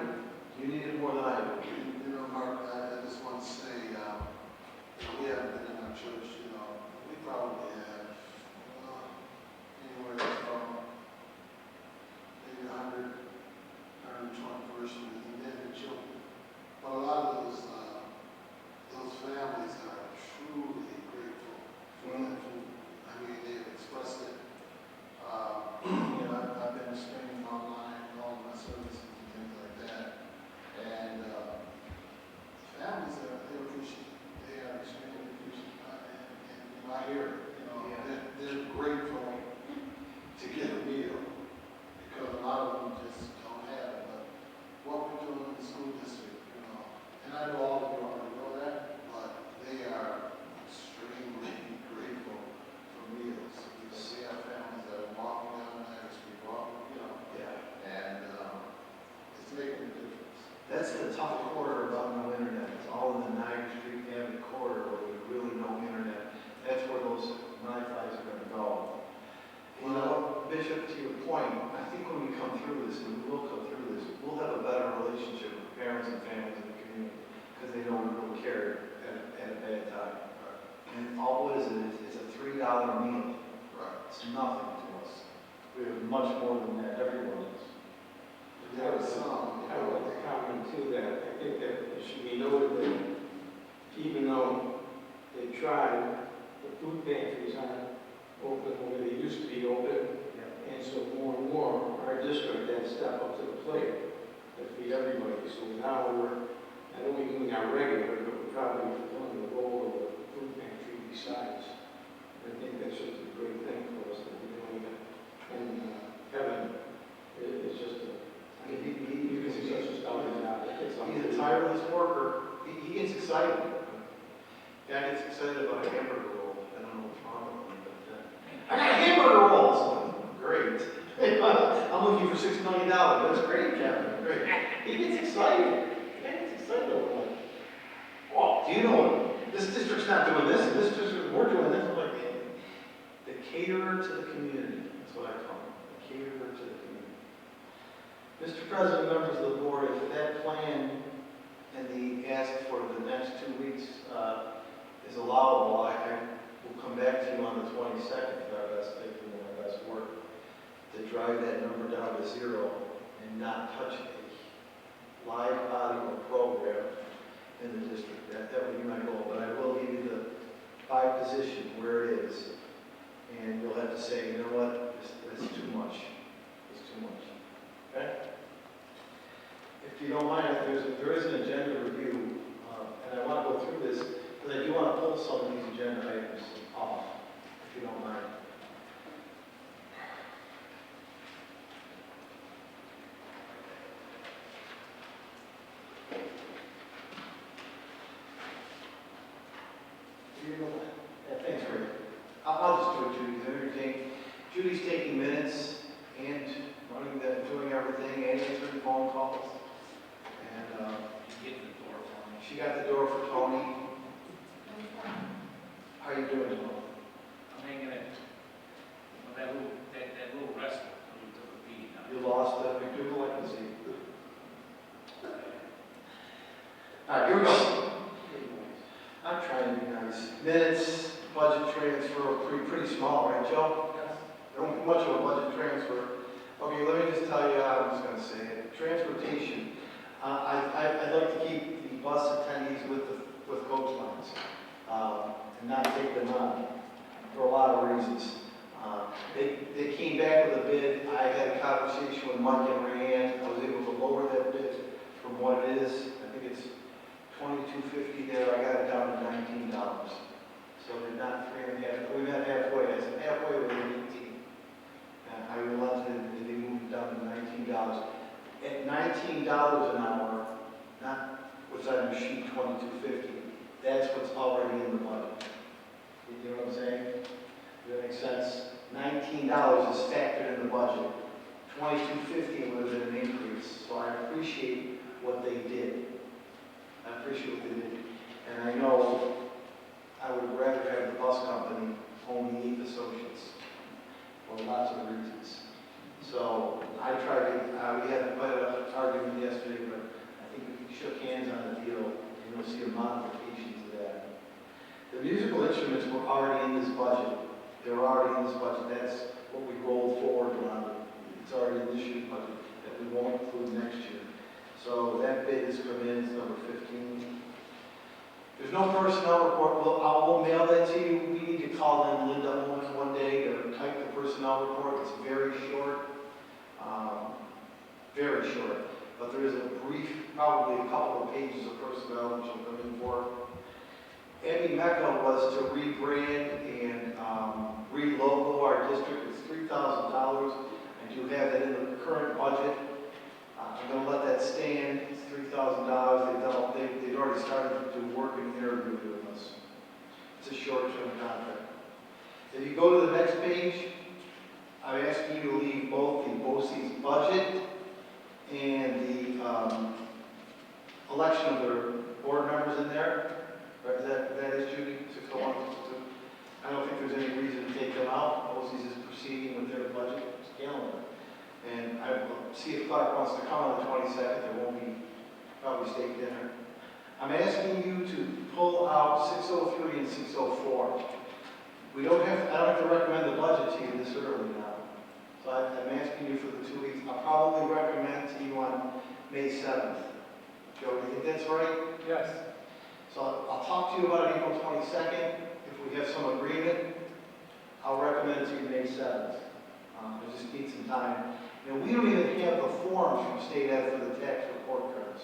Speaker 2: You need it more than I do.
Speaker 5: You know, Mark, I just want to say, you know, we haven't been in our church, you know, we probably have anywhere from maybe 100, 120 persons, and then the children. But a lot of those families are truly grateful for that food. I mean, they've expressed it. You know, I've been streaming online, all my services and things like that. And families they appreciate, they are extremely appreciative. And you know, I hear, you know, they're grateful to get a meal because a lot of them just don't have it. But what we're doing in the school district, you know, and I know all of you already know that, but they are extremely grateful for meals because we have families that are walking down the street, walking, you know, and it's making a difference.
Speaker 2: That's the tough quarter about no internet. It's all in the 9th Street Avenue corridor where there's really no internet. That's where those Wi-Fi's are gonna go. You know, Bishop, to your point, I think when we come through this, and we will come through this, we'll have a better relationship with parents and families in the community because they know we really care at a bad time. And all it is, it's a $3 meal.
Speaker 5: Right.
Speaker 2: It's nothing to us. We have much more than that, everyone is.
Speaker 5: There are some,
Speaker 3: I would like to comment too that I think that it should be noted that even though they tried, the food pantries aren't open the way they used to be open. And so more and more, our district had to step up to the plate to feed everybody. So now we're not only doing our regular, but we're probably fulfilling the role of the food pantry besides. I think that's just a great thing for us to be doing it. And Kevin is just a He's
Speaker 2: He's a tireless worker. He gets excited. Guy gets excited about a hamburger roll. I don't know what's wrong with him, but I got hamburger rolls. Great. I'm looking for $6 million. That's great, Kevin. Great. He gets excited. He gets excited over that. Oh, do you know this district's not doing this? This district, we're doing this. I'm like, the caterer to the community. That's what I call him. The caterer to the community. Mr. President, members of the board, if that plan and the ask for the next 2 weeks is allowable, I will come back to you on the 22nd with our best thinking and our best work to drive that number down to 0 and not touch a live body or program in the district. That would be my goal, but I will give you the 5 position where it is, and you'll have to say, you know what, that's too much. It's too much. Okay? If you don't mind, there is an agenda review, and I want to go through this, because I do want to pull some of these agenda items off, if you don't mind. You know what? Yeah, thanks, Rick. I'll just do it, Judy. Judy's taking minutes and doing everything, and answering phone calls. And she got the door for Tony. How you doing, Tony?
Speaker 8: I'm hanging in. Well, that little wrestler, who took a beating.
Speaker 2: You lost McDougal, I can see. All right, here we go. I'm trying to be nice. Minutes, budget transfer, pretty small, right, Joe?
Speaker 8: Yes.
Speaker 2: There won't be much of a budget transfer. Okay, let me just tell you how I'm just going to say it. Transportation. I'd like to keep the bus attendees with coach lines and not take them on for a lot of reasons. They came back with a bid. I had a conversation with Mike and Rayanne. I was able to lower that bid from what it is. I think it's $22.50 there. I got it down to $19. So they're not 3.5. We met halfway. I said halfway with 18. I realized that they moved it down to $19. At $19 an hour, not what's on your sheet, $22.50, that's what's already in the budget. You know what I'm saying? Does that make sense? $19 is factored in the budget. $22.50 would have been an increase, so I appreciate what they did. I appreciate what they did. And I know I would rather have the bus company own the Heath Associates for lots of reasons. So I tried to, we had quite an argument yesterday, but I think we shook hands on the deal, and you'll see a modification to that. The musical instruments were already in this budget. They were already in this budget. That's what we rolled forward on. It's already in this year's budget that we won't include next year. So that bid has come in, it's number 15. There's no personnel report. We'll mail that to you. We need to call in Linda Owens one day to type the personnel report. It's very short. Very short. But there is a brief, probably a couple of pages of personnel which will come in for. Abby Mecca was to rebrand and re-logo our district. It's $3,000. I do have that in the current budget. I'm going to let that stand. It's $3,000. They've already started to work and interview with us. It's a short-term contract. If you go to the next page, I'm asking you to leave both the BOCES budget and the election of their board members in there. Right, that is Judy, 601, 602. I don't think there's any reason to take them out. BOCES is proceeding with their budget calendar. And I will see if Clark wants to come on the 22nd. There won't be probably steak dinner. I'm asking you to pull out 603 and 604. I don't have to recommend the budget to you this early now. So I'm asking you for the 2 weeks. I'll probably recommend to you on May 7th. Joe, do you think that's right?
Speaker 4: Yes.
Speaker 2: So I'll talk to you about it April 22nd. If we have some agreement, I'll recommend it to you May 7th. I just need some time. And we don't even have the forms from State Ed for the tax report cards.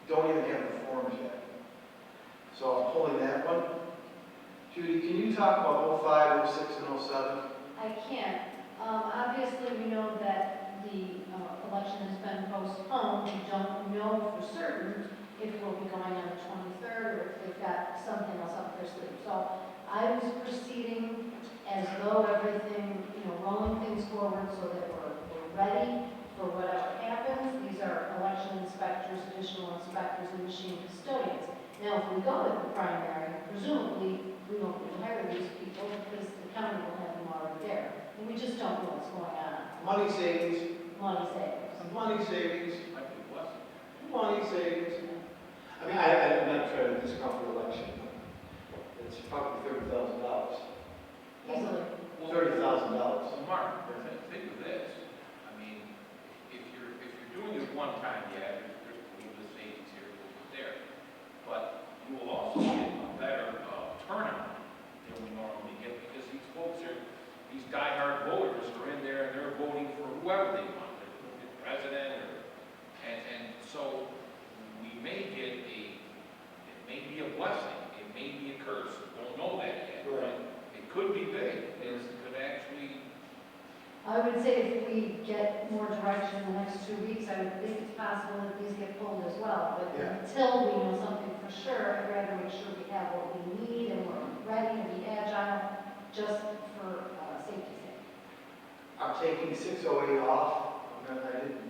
Speaker 2: Don't even have the forms yet. So I'm pulling that one. Judy, can you talk about 05, 06, and 07?
Speaker 9: I can. Obviously, we know that the election has been postponed. We don't know for certain if we'll be going on the 23rd or if they've got something else up their sleeve. So I was proceeding as though everything, rolling things forward so that we're ready for whatever happens. These are election inspectors, additional inspectors, and machine custodians. Now, if we go with the primary, presumably we won't hire these people because the county will have them already there. And we just don't know what's going on.
Speaker 2: Money savings.
Speaker 9: Money savings.
Speaker 2: Money savings.
Speaker 8: Might be what?
Speaker 2: Money savings. I mean, I'm not trying to discount the election, but it's probably $30,000.
Speaker 9: Easily.
Speaker 2: $30,000.
Speaker 8: Well, Mark, think of this. I mean, if you're doing it one time, yeah, there's political savings here, political there. But you will also get a better turnout than we normally get because these folks are, these diehard voters are in there and they're voting for whoever they want, the president and so we may get it may be a blessing, it may be a curse, we don't know that yet.
Speaker 2: Right.
Speaker 8: It could be big, it could actually.
Speaker 9: I would say if we get more direction in the next 2 weeks, I would think it's possible that these get pulled as well. But
Speaker 2: Yeah.
Speaker 9: until we know something for sure, I'd rather make sure we have what we need and we're ready to be agile, just for safety's sake.
Speaker 2: I'm taking 608 off. We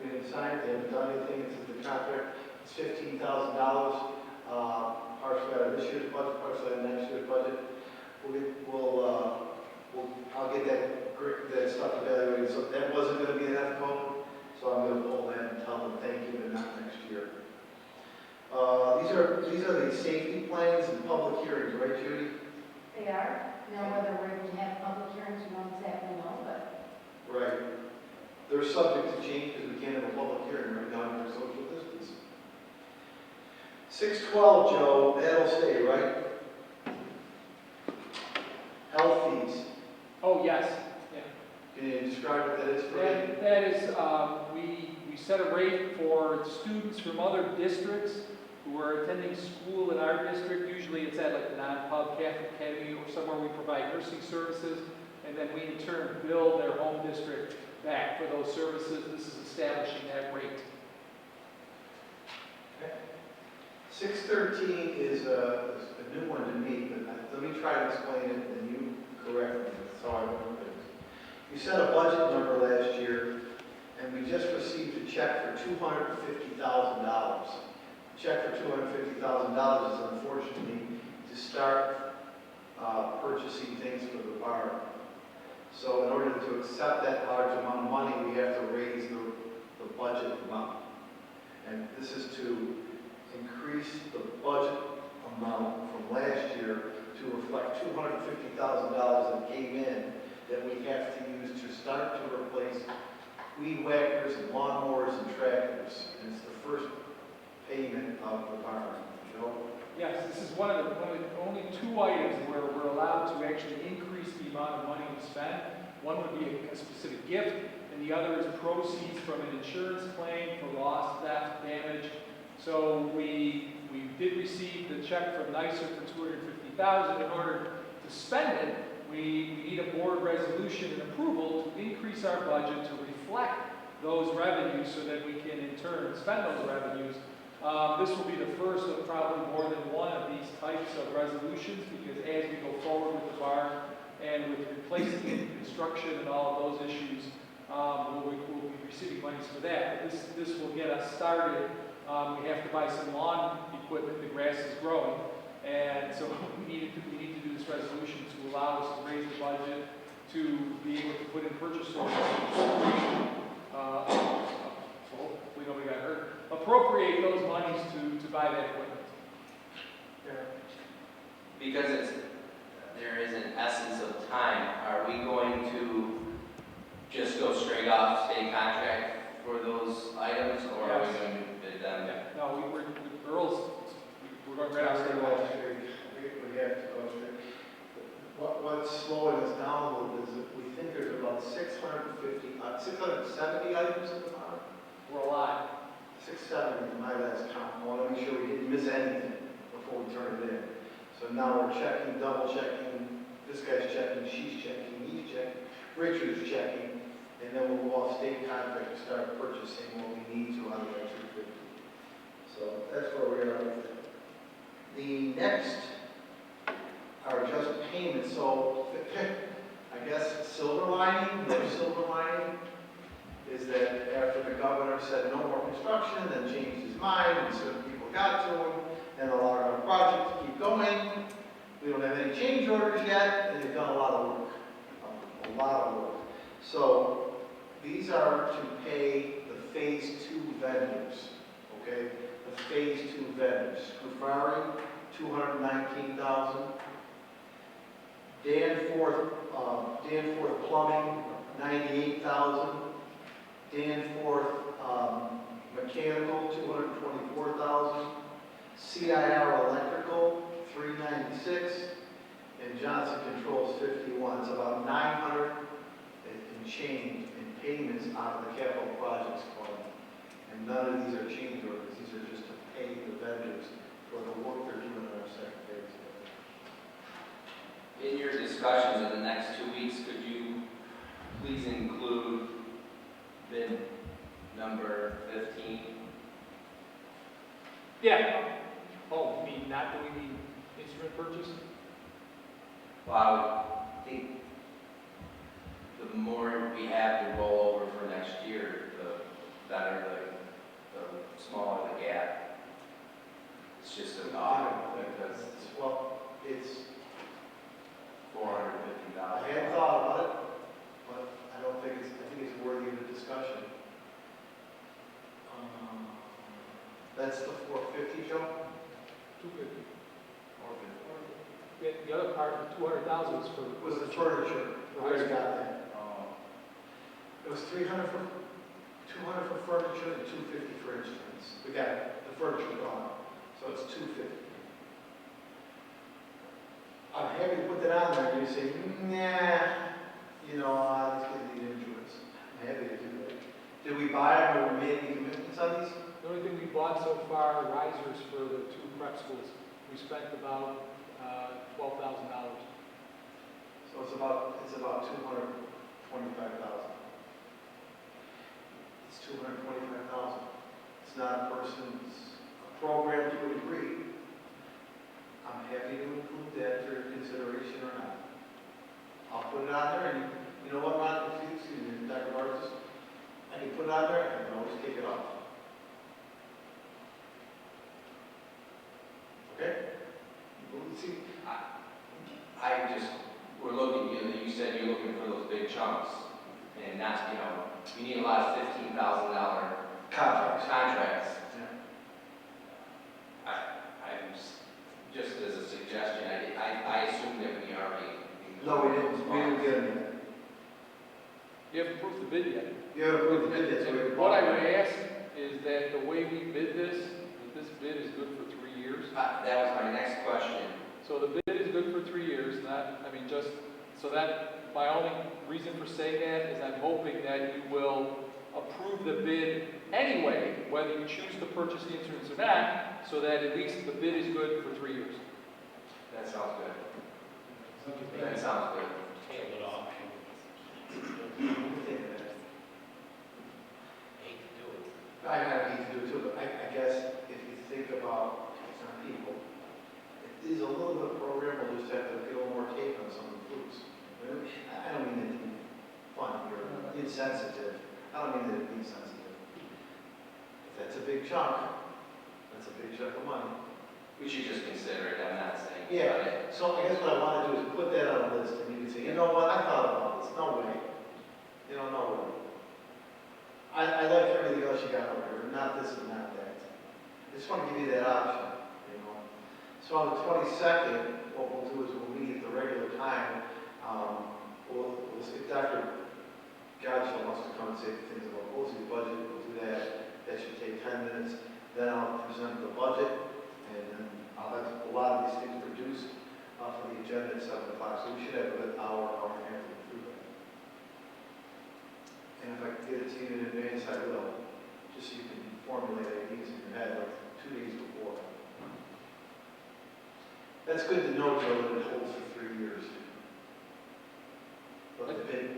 Speaker 2: didn't sign it. They haven't done anything. It's in the contract. It's $15,000. Partially out of this year's budget, partially out of next year's budget. I'll get that stuff evaluated. So that wasn't going to be an F code, so I'm going to pull that and tell them thank you, but not next year. These are the safety plans and public hearings, right, Judy?
Speaker 9: They are. Now, whether we're able to have public hearings, we don't exactly know, but
Speaker 2: Right. They're subject to change because we can't have a public hearing right now for social distance. 612, Joe, that'll stay, right? Health fees.
Speaker 10: Oh, yes, yeah.
Speaker 2: Can you describe what that is for me?
Speaker 10: That is, we set a rate for students from other districts who are attending school in our district. Usually it's at like the non-pub Catholic Academy or somewhere we provide nursing services, and then we in turn bill their home district back for those services. This is establishing that rate.
Speaker 2: 613 is a new one to me, but let me try to explain it and you correct me. So I We set a budget number last year, and we just received a check for $250,000. Check for $250,000 is unfortunately to start purchasing things for the barn. So in order to accept that large amount of money, we have to raise the budget amount. And this is to increase the budget amount from last year to reflect $250,000 that came in that we have to use to start to replace weed whackers and lawnmowers and tractors. And it's the first payment of the barn. Joe?
Speaker 10: Yes, this is one of the only two items where we're allowed to actually increase the amount of money we spend. One would be a specific gift, and the other is proceeds from an insurance claim for loss, theft, damage. So we did receive the check from NYSER for $250,000. In order to spend it, we need a board resolution and approval to increase our budget to reflect those revenues so that we can in turn spend those revenues. This will be the first of probably more than one of these types of resolutions, because as we go forward with the barn and with replacing it, construction and all of those issues, we'll be receiving monies for that. But this will get us started. We have to buy some lawn equipment, the grass is growing, and so we need to do this resolution to allow us to raise the budget to be able to put in purchase orders. Hopefully nobody got hurt. Appropriate those monies to buy that equipment.
Speaker 6: Because there is an essence of time, are we going to just go straight off state contract for those items, or are we going to bid them?
Speaker 10: Yeah, no, we're going right out
Speaker 2: We
Speaker 10: there.
Speaker 2: have to go straight. What's slowing us down a little bit is that we think there's about 670 items in the barn.
Speaker 10: We're alive.
Speaker 2: 670 is my last count. I want to make sure we didn't miss anything before we turn it in. So now we're checking, double checking. This guy's checking, she's checking, he's checking, Richard's checking, and then we'll go off state contract to start purchasing what we need to out of that 250. So that's where we are with it. The next are just payments. So I guess silver lining, no silver lining, is that after the governor said no more construction, then changed his mind, and certain people got to him, and allowed our project to keep going. We don't have any change orders yet, and they've done a lot of work. A lot of work. So these are to pay the Phase 2 vendors, okay? The Phase 2 vendors. Scufari, $219,000. Danforth Plumbing, $98,000. Danforth Mechanical, $224,000. CIR Electrical, $396,000. And Johnson Controls, $51,000. It's about $900 and change in payments out of the capital projects fund. And none of these are change orders. These are just to pay the vendors for the work they're doing on our second phase.
Speaker 6: In your discussions in the next 2 weeks, could you please include bid number 15?
Speaker 10: Yeah. Oh, you mean not, do we mean instrument purchase?
Speaker 6: Well, I would think the more we have to roll over for next year, the better, the smaller the gap. It's just a thought, because
Speaker 2: Well, it's,
Speaker 6: $450,000.
Speaker 2: I hadn't thought about it, but I don't think it's, I think it's worthy of a discussion. That's the 450, Joe?
Speaker 10: 250. Yeah, the other part, the 200,000 is for.
Speaker 2: Was the furniture. I already got that.
Speaker 6: Oh.
Speaker 2: It was 200 for furniture and 250 for instruments. We got the furniture gone, so it's 250. I'm happy to put that on there, and you say, nah, you know, let's get the instruments. I'm happy to do that. Did we buy them or we made any commitments on these?
Speaker 10: The only thing we bought so far are risers for the 2 prep schools. We spent about $12,000.
Speaker 2: So it's about 225,000. It's 225,000. It's not a person's program to a degree. I'm happy to include that for consideration or not. I'll put it out there, and you know what, Ron, if I can put it on there, I can always take it off. Okay? Well, let's see.
Speaker 6: I just, we're looking, you said you're looking for those big chunks, and that's, you need a lot of $15,000
Speaker 2: Contracts.
Speaker 6: contracts.
Speaker 2: Yeah.
Speaker 6: I'm just as a suggestion, I assume that we already.
Speaker 2: No, we didn't get them yet.
Speaker 10: You haven't approved the bid yet.
Speaker 2: You haven't approved the bid yet, so we.
Speaker 10: And what I would ask is that the way we bid this, that this bid is good for 3 years.
Speaker 6: That was my next question.
Speaker 10: So the bid is good for 3 years, just, so that, my only reason for saying that is I'm hoping that you will approve the bid anyway, whether you choose to purchase the instruments or not, so that at least the bid is good for 3 years.
Speaker 6: That sounds good. That sounds good.
Speaker 8: Tail it off.
Speaker 2: I hate to do it too, but I guess if you think about some people, it is a little bit of program, we'll just have to get a little more tape on some of the foods. I don't mean it to be fun, you're insensitive. I don't mean it to be insensitive. If that's a big chunk, that's a big chunk of money.
Speaker 6: We should just consider it, I'm not saying.
Speaker 2: Yeah, so I guess what I want to do is put that on the list, and you can say, you know what, I thought about this, no way. No way. I like everything else you got over here, not this and not that. I just want to give you that option, So on the 22nd, what we'll do is we'll meet at the regular time. We'll see if Dr. Godshall wants to come and say things about Wolsey's budget, we'll do that. That should take 10 minutes. Then I'll present the budget, and then I'll have a lot of these things produced for the agenda at 7 o'clock. So we should have an hour and a half to do that. And if I can get it to you in advance, I will, just so you can formulate ideas in your head like 2 days before. That's good to know, Joe, that it holds for 3 years. But the bid,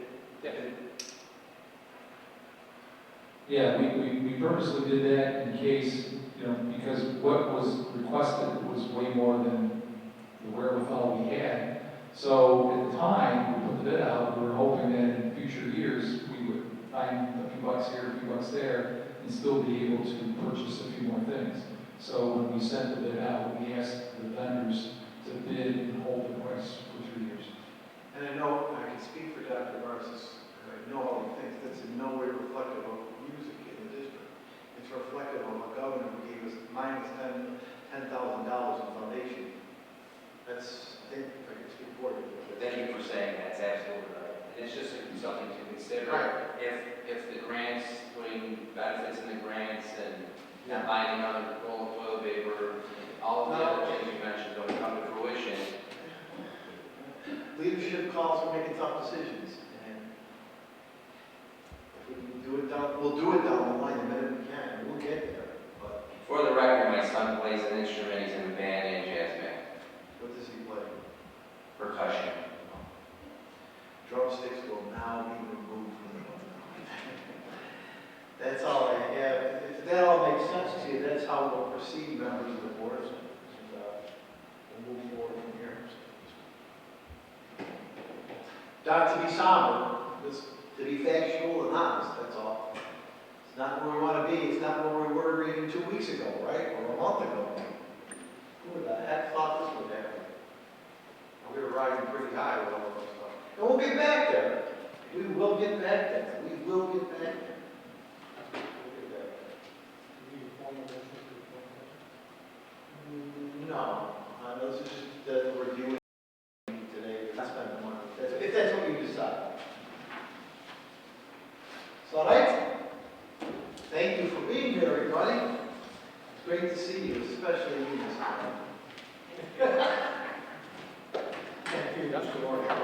Speaker 4: Yeah, we purposely did that in case, because what was requested was way more than the wherewithal we had. So at the time, we put the bid out, we were hoping that in future years, we would find a few bucks here, a few bucks there, and still be able to purchase a few more things. So when we sent the bid out, we asked the vendors to bid and hold the price for 3 years.
Speaker 2: and I know, I can speak for Dr. Garces, and I know all the things, that's in no way reflective of music in the district. It's reflective of a governor who gave us $10,000 in foundation. That's, I think, if I can speak for you.
Speaker 6: Thank you for saying that, it's absolutely right. It's just something to consider.
Speaker 2: Right.
Speaker 6: If the grants, putting benefits in the grants and not buying another roll of toilet paper, all of the other things you mentioned don't come to fruition.
Speaker 2: Leadership calls for making tough decisions, and if we can do it down, we'll do it down the line the minute we can, we'll get there. But
Speaker 6: For the record, my son plays an instrument, he's in a band and jazz band,
Speaker 2: what does he play?
Speaker 6: percussion.
Speaker 2: Drumsticks will now be removed from the budget. That's all I have. If that all makes sense to you, that's how we'll proceed, members of the board. And we'll move forward from here. Not to be somber, just to be factual and honest, that's all. It's not where we want to be. It's not where we were even 2 weeks ago, right? Or a month ago. Who the heck thought this would happen? We were riding pretty high with all of our stuff. And we'll get back there. We will get back there. We will get back there. We'll get back there. No, this is just the review today. Not spend the money. If that's what you decide. So, all right. Thank you for being here, everybody. It's great to see you, especially you this time.
Speaker 10: Thank you, Mr. Warren.